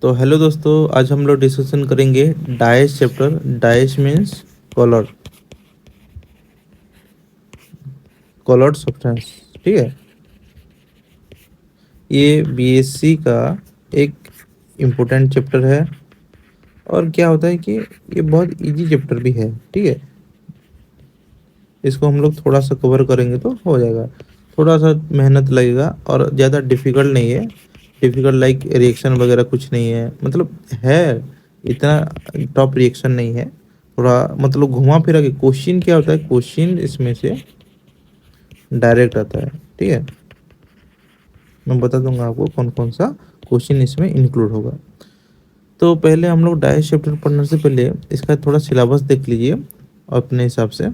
तो हेलो दोस्तों, आज हम लोग डिस्कशन करेंगे dice chapter. Dice means colour, coloured substance. ठीक है, ये बीएससी का एक इम्पोर्टेंट चैप्टर है। और क्या होता है कि ये बहुत इजी चैप्टर भी है। ठीक है, इसको हम लोग थोड़ा सा कवर करेंगे तो हो जाएगा। थोड़ा सा मेहनत लगेगा और ज़्यादा डिफिकल्ट नहीं है। डिफिकल्ट लाइक रिएक्शन वगैरह कुछ नहीं है, मतलब है, इतना टॉप रिएक्शन नहीं है। थोड़ा मतलब घुमा फिरा के क्वेश्चन क्या होता है, क्वेश्चन इसमें से डायरेक्ट आता है। ठीक है, मैं बता दूंगा आपको कौन कौन सा क्वेश्चन इसमें इंक्लूड होगा। तो पहले हम लोग डाइस चैप्टर पढ़ने से पहले इसका थोड़ा सिलेबस देख लीजिए अपने हिसाब से।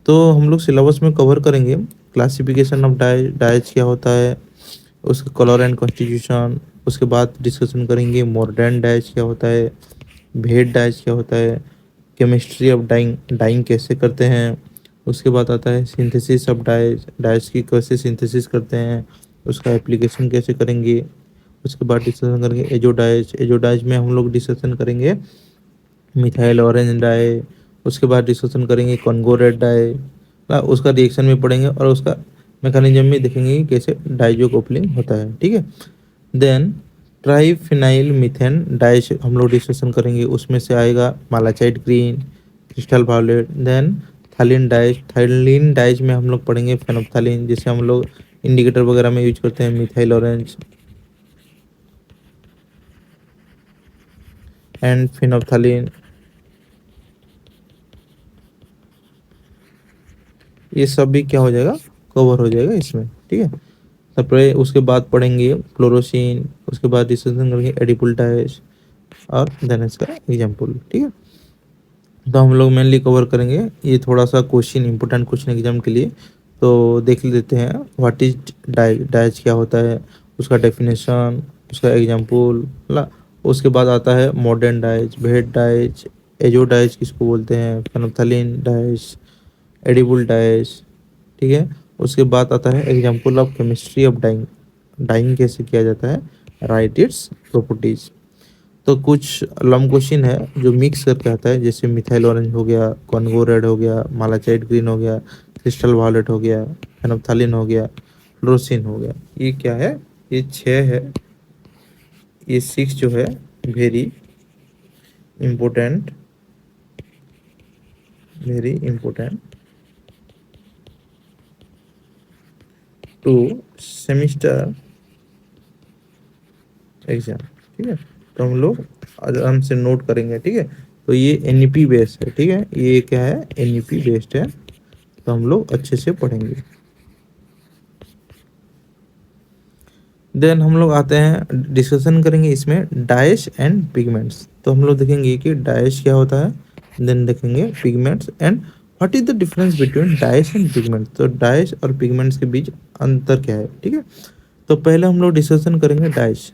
तो हम लोग सिलेबस में कवर करेंगे क्लासिफिकेशन ऑफ डाइस क्या होता है, उसका कलर एंड कॉन्स्टिट्यूशन। उसके बाद डिस्कशन करेंगे मॉडर्न डाइस क्या होता है, भेद डाइस क्या होता है, केमिस्ट्री ऑफ डाइंग, डाइंग कैसे करते हैं। उसके बाद आता है सिंथेसिस ऑफ डाइस, डाइस की कैसे सिंथेसिस करते हैं, उसका एप्लीकेशन कैसे करेंगे। उसके बाद डिस्कशन करेंगे एजोडाइज, एजोडाइज में हम लोग डिस्कशन करेंगे मिथाइल ऑरेंज डाई। उसके बाद डिस्कशन करेंगे कॉन्गो रेड डाई, उसका रिएक्शन भी पढ़ेंगे और उसका मैकेनिज्म भी देखेंगे कि कैसे डाइजो कपलिंग होता है। ठीक है, देन ट्राइफिनाइल मीथेन डाइज हम लोग डिस्कशन करेंगे, उसमें से आएगा malachite green, crystal violet. Then phthalein dyes, phthalein dyes में हम लोग पढ़ेंगे फेनोप्थालिन, जिसे हम लोग इंडिकेटर वगैरह में यूज करते हैं, मिथाइल ऑरेंज एंड फिनोप्थालिन। ये सब भी क्या हो जाएगा, कवर हो जाएगा इसमें। ठीक है, तारपरे उसके बाद पढ़ेंगे फ्लोरोसिन, उसके बाद डिस्कशन करेंगे एडिपुल्टाइज और देन इसका एग्जाम्पल। ठीक है, तो हम लोग मेनली कवर करेंगे ये थोड़ा सा क्वेश्चन, इंपोर्टेंट क्वेश्चन एग्जाम के लिए। तो देख लेते हैं व्हाट इज डाइज, डाइज क्या होता है, उसका डेफिनेशन, उसका एग्जाम्पल ला। उसके बाद आता है मॉडर्न डाइज, भेद डाइज, एजो डाइज किसको बोलते हैं, फेनोप्थलीन डाइज, एडिबल डाइज। ठीक है, उसके बाद आता है example of chemistry of dyeing, dyeing कैसे किया जाता है, राइट इट्स प्रॉपर्टीज। तो कुछ लॉन्ग क्वेश्चन है जो मिक्स करके आता है, जैसे मिथाइल ऑरेंज हो गया, कॉन्गो रेड हो गया, मालाचाइट ग्रीन हो गया, क्रिस्टल वायलेट हो गया, फेनोप्थालिन हो गया, फ्लोरोसिन हो गया। ये क्या है, ये 6 है। ये 6 जो है very important, very important to semester exam. ठीक है, तो हम लोग आराम से नोट करेंगे। ठीक है, तो ये एनईपी बेस्ड है। ठीक है, ये क्या है, एनईपी बेस्ड है, तो हम लोग अच्छे से पढ़ेंगे। देन हम लोग आते हैं डिस्कशन करेंगे इसमें डाइस एंड पिगमेंट्स। तो हम लोग देखेंगे कि डाइस क्या होता है, देन देखेंगे pigments and what is the difference between dice and pigments. तो डाइस और पिगमेंट्स के बीच अंतर क्या है। ठीक है, तो पहले हम लोग डिस्कशन करेंगे डाइस।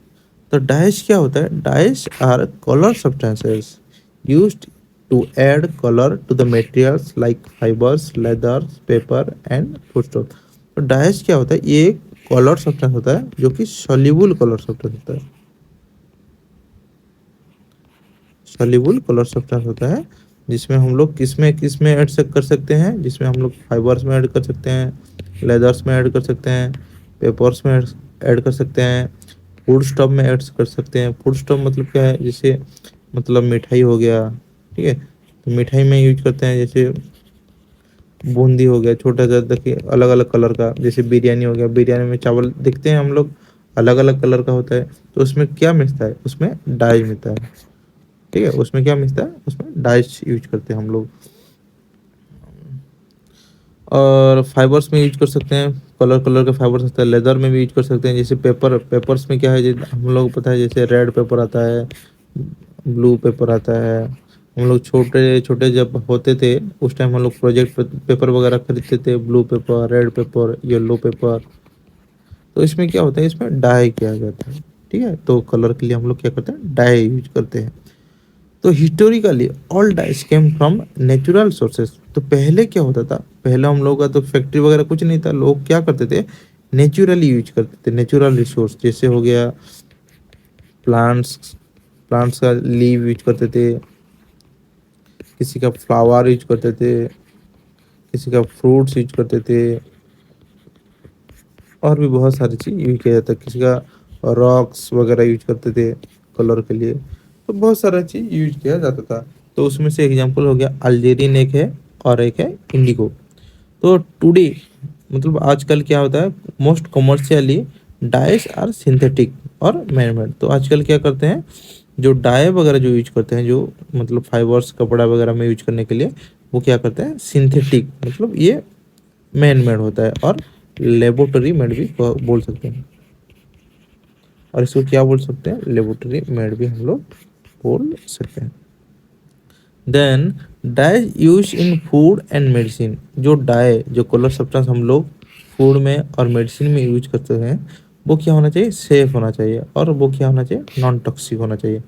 तो डाइस क्या होता है, dyes are colour substances used to add colour to the materials like fibres, leather, paper and foodstuff. तो डाइस क्या होता है, ये एक कलर सब्सटेंस होता है जो कि सॉल्युबल कलर सब्सटेंस होता है, सॉल्युबल कलर सब्सटेंस होता है, जिसमें हम लोग किसमें किसमें ऐड कर सकते हैं, जिसमें हम लोग फाइबर्स में ऐड कर सकते हैं, लेदर्स में ऐड कर सकते हैं, पेपर्स में ऐड कर सकते हैं, फूड स्टॉप में ऐड कर सकते हैं। फूड स्टॉप मतलब क्या है, जैसे मतलब मिठाई हो गया। ठीक है, तो मिठाई में यूज करते हैं, जैसे बूंदी हो गया छोटा सा, देखिए अलग अलग कलर का, जैसे बिरयानी हो गया, बिरयानी में चावल देखते हैं हम लोग अलग अलग कलर का होता है, तो उसमें क्या मिलता है, उसमें डाई मिलता है। ठीक है, उसमें क्या मिलता है, उसमें डाइस यूज करते हैं हम लोग। और फाइबर्स में यूज कर सकते हैं, कलर कलर के फाइबर्स होता है, लेदर में भी यूज कर सकते हैं, जैसे पेपर, पेपर्स में क्या है, हम लोग पता है जैसे रेड पेपर आता है, ब्लू पेपर आता है। हम लोग छोटे छोटे जब होते थे उस टाइम हम लोग प्रोजेक्ट पेपर वगैरह खरीदते थे, blue paper, red pepper, yellow paper. तो इसमें क्या होता है, इसमें डाई किया जाता है। ठीक है, तो कलर के लिए हम लोग क्या करते हैं, डाई यूज करते हैं। तो historically all dice came from natural sources. तो पहले क्या होता था, पहले हम लोग का तो फैक्ट्री वगैरह कुछ नहीं था, लोग क्या करते थे, नेचुरली यूज करते थे, नेचुरल रिसोर्स, जैसे हो गया प्लांट्स, प्लांट्स का लीव यूज करते थे, किसी का फ्लावर यूज करते थे, किसी का फ्रूट्स यूज करते थे, और भी बहुत सारी चीज यूज किया जाता है। किसी का रॉक्स वगैरह यूज करते थे कलर के लिए। तो बहुत सारा चीज यूज किया जाता था। तो उसमें से एग्जांपल हो गया अल्जेरियन एक है और एक है इंडिगो। तो टुडे मतलब आजकल क्या होता है, most commercially dyes are synthetic और मैनमेड। तो आजकल क्या करते हैं, जो डाई वगैरह जो यूज करते हैं, जो मतलब फाइबर्स कपड़ा वगैरह में यूज करने के लिए, वो क्या करते हैं सिंथेटिक, मतलब ये मैन मेड होता है और लेबोरेटरी मेड भी बोल सकते हैं। और इसको क्या बोल सकते हैं, लेबोरेटरी मेड भी हम लोग बोल सकते हैं। Then dye use in food and medicine. जो डाई, जो कलर सब्सटेंस हम लोग फूड में और मेडिसिन में यूज करते हैं, वो क्या होना चाहिए, सेफ होना चाहिए, और वो क्या होना चाहिए, नॉन टॉक्सिक होना चाहिए।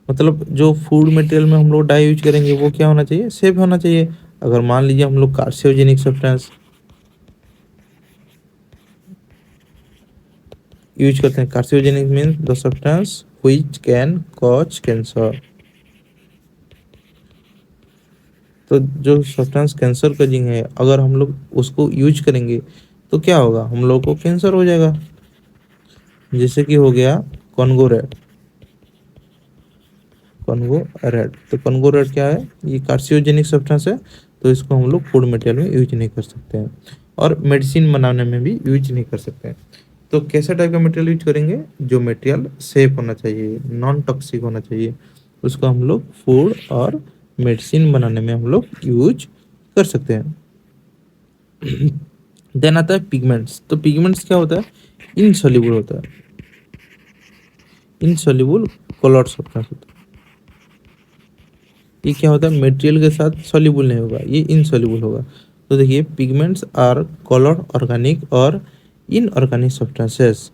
मतलब जो फूड मटेरियल में हम लोग डाई यूज करेंगे वो क्या होना चाहिए, सेफ होना चाहिए। अगर मान लीजिए हम लोग कार्सिनोजेनिक सब्सटेंस यूज करते हैं, carcinogenic means the substance which can cause cancer. तो जो सब्सटेंस कैंसर कॉजिंग है, अगर हम लोग उसको यूज करेंगे तो क्या होगा, हम लोग को कैंसर हो जाएगा। जैसे कि हो गया कॉन्गो रेड। कॉन्गो रेड, तो कॉन्गो रेड क्या है, ये कार्सिनोजेनिक सब्सटेंस है। तो इसको हम लोग फूड मटेरियल में यूज नहीं कर सकते हैं, और मेडिसिन बनाने में भी यूज नहीं कर सकते हैं। तो कैसा टाइप का मटेरियल यूज करेंगे, जो मटेरियल सेफ होना चाहिए, नॉन टॉक्सिक होना चाहिए, उसको हम लोग फूड और मेडिसिन बनाने में हम लोग यूज कर सकते हैं। देन आता है पिगमेंट्स। तो पिगमेंट्स क्या होता है, इनसॉल्युबल होता है, इनसॉल्युबल कलर सब्सटेंस होता है। ये क्या होता है, मटेरियल के साथ सॉल्युबल नहीं होगा, ये इनसॉल्युबल होगा। तो देखिए पिगमेंट्स आर कलर ऑर्गेनिक और इनऑर्गेनिक सब्सटेंसेस।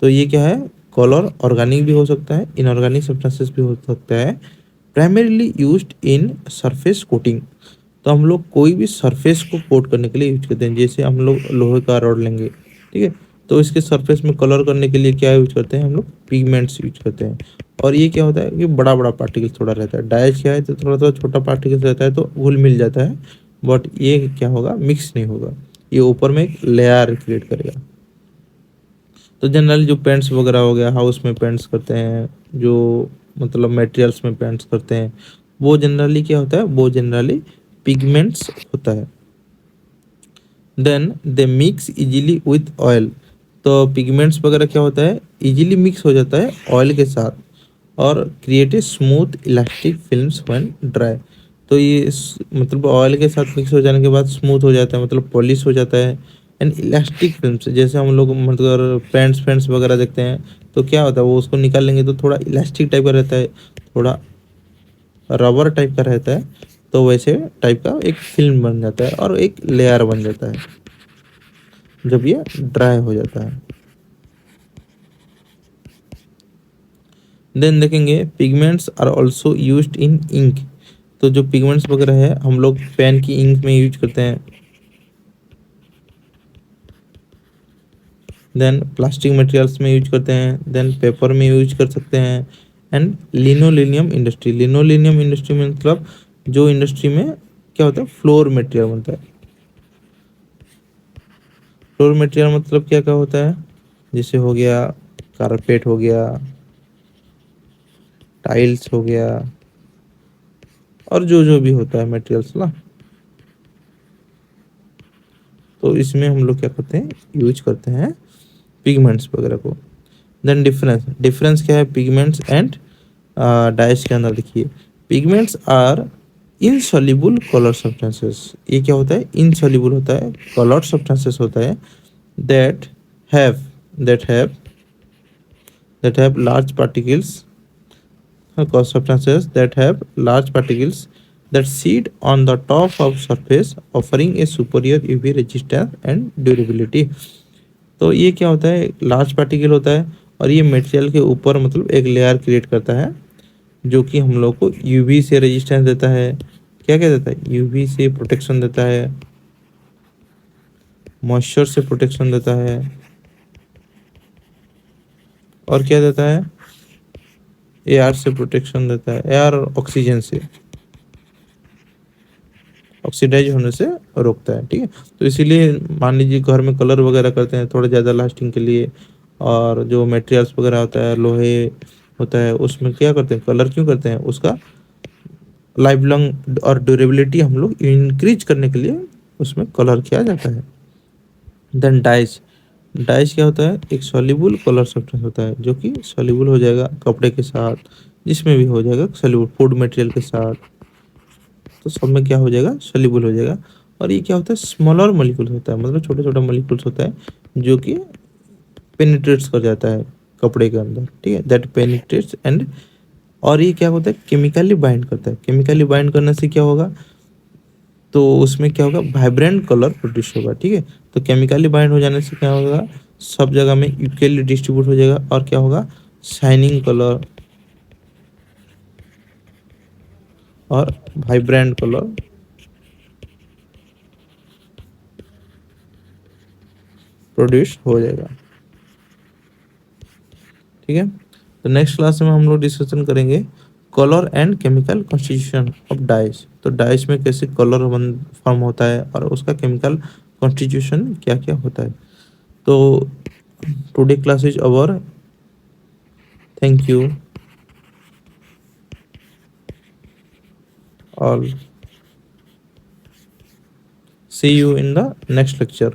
तो ये क्या है, कलर ऑर्गेनिक भी हो सकता है, इनऑर्गेनिक सब्सटेंसेस भी हो सकता है। Primarily used in surface coating. तो हम लोग कोई भी सरफेस को कोट करने के लिए यूज करते हैं। जैसे हम लोग लोहे का रॉड लेंगे, ठीक है, तो इसके सरफेस में कलर करने के लिए क्या यूज करते हैं, हम लोग पिगमेंट्स यूज करते हैं। और ये क्या होता है कि बड़ा बड़ा पार्टिकल थोड़ा रहता है, डाइज क्या है तो थोड़ा थोड़ा छोटा पार्टिकल रहता है, तो घुल मिल जाता है। बट ये क्या होगा, मिक्स नहीं होगा, ये ऊपर में एक लेयर क्रिएट करेगा। तो जनरली जो पेंट्स वगैरह हो गया, हाउस में पेंट्स करते हैं, जो मतलब मटेरियल्स में पेंट्स करते हैं, वो जनरली क्या होता है, वो जनरली पिगमेंट्स होता है। Then they mix easily with oil. तो पिगमेंट्स वगैरह क्या होता है, इजीली मिक्स हो जाता है ऑयल के साथ, और create a smooth elastic films when dry. तो ये मतलब ऑयल के साथ मिक्स हो जाने के बाद स्मूथ हो जाता है, मतलब पॉलिश हो जाता है। एंड इलास्टिक फिल्म्स, जैसे हम लोग मतलब पेंट्स पेंट्स वगैरह देखते हैं, तो क्या होता है, वो उसको निकाल लेंगे तो थोड़ा इलास्टिक टाइप का रहता है, थोड़ा रबर टाइप का रहता है। तो वैसे टाइप का एक फिल्म बन जाता है और एक लेयर बन जाता है जब ये ड्राई हो जाता है। देन देखेंगे pigments are also used in ink. तो जो पिगमेंट्स वगैरह है हम लोग पेन की इंक में यूज करते हैं। देन प्लास्टिक मटेरियल्स में यूज करते हैं, देन पेपर में यूज कर सकते हैं। एंड लिनोलिनियम इंडस्ट्री, लिनोलिनियम इंडस्ट्री में मतलब जो इंडस्ट्री में क्या होता है, फ्लोर मटेरियल बनता है। फ्लोर मटेरियल मतलब क्या क्या होता है, जैसे हो गया कारपेट हो गया, टाइल्स हो गया, और जो जो भी होता है मटेरियल्स ना, तो इसमें हम लोग क्या करते हैं, यूज करते हैं पिगमेंट्स वगैरह को। देन डिफरेंस, डिफरेंस क्या है पिगमेंट्स एंड डाइस के अंदर देखिए, pigments are insoluble colour substances. ये क्या होता है, इनसॉल्युबल होता है, कलर सब्सटेंसेस होता है, that have that have that have large particles, substances that have large particles that sit on the top of surface offering a superior UV resistance and durability। तो ये क्या होता है, लार्ज पार्टिकल होता है, और ये मटेरियल के ऊपर मतलब एक लेयर क्रिएट करता है, जो कि हम लोग को यूवी से रेजिस्टेंस देता है। क्या क्या देता है, यूवी से प्रोटेक्शन देता है, मॉइस्चर से प्रोटेक्शन देता है, और क्या देता है, एयर से प्रोटेक्शन देता है, एयर और ऑक्सीजन से, ऑक्सीडाइज होने से रोकता है, ठीक है। तो इसीलिए मान लीजिए घर में कलर वगैरह करते हैं थोड़ा ज़्यादा लास्टिंग के लिए, और जो मटेरियल्स वगैरह होता है, लोहे होता है, उसमें क्या करते हैं, कलर क्यों करते हैं, उसका लाइफ लॉन्ग और ड्यूरेबिलिटी हम लोग इंक्रीज करने के लिए उसमें कलर किया जाता है। देन डाइस, डाइस क्या होता है, एक सॉल्युबल कलर सब्सटेंस होता है जो कि सॉल्युबल हो जाएगा कपड़े के साथ, जिसमें भी हो जाएगा सॉल्युबल, फूड मटेरियल के साथ, तो सब में क्या हो जाएगा, सॉल्युबल हो जाएगा। और ये क्या होता है, स्मॉलर मॉलिक्यूल्स होता है, मतलब छोटे छोटे मॉलिक्यूल्स होता है जो कि पेनिट्रेट्स कर जाता है कपड़े के अंदर, ठीक है, दैट पेनिट्रेट्स एंड, और ये क्या होता है, केमिकली बाइंड करता है। केमिकली बाइंड करने से क्या होगा, तो उसमें क्या होगा, वाइब्रेंट कलर प्रोड्यूस होगा, ठीक है। तो केमिकली बाइंड हो जाने से क्या होगा, सब जगह में इक्वली डिस्ट्रीब्यूट हो जाएगा, और क्या होगा, शाइनिंग कलर और वाइब्रेंट कलर प्रोड्यूस हो जाएगा, ठीक है। तो नेक्स्ट क्लास में हम लोग डिस्कशन करेंगे colour and chemical constitution of dice. तो डाइस में कैसे कलर बन फॉर्म होता है और उसका केमिकल कॉन्स्टिट्यूशन क्या क्या होता है। तो today class is over, thank you all, see you in the next lecture.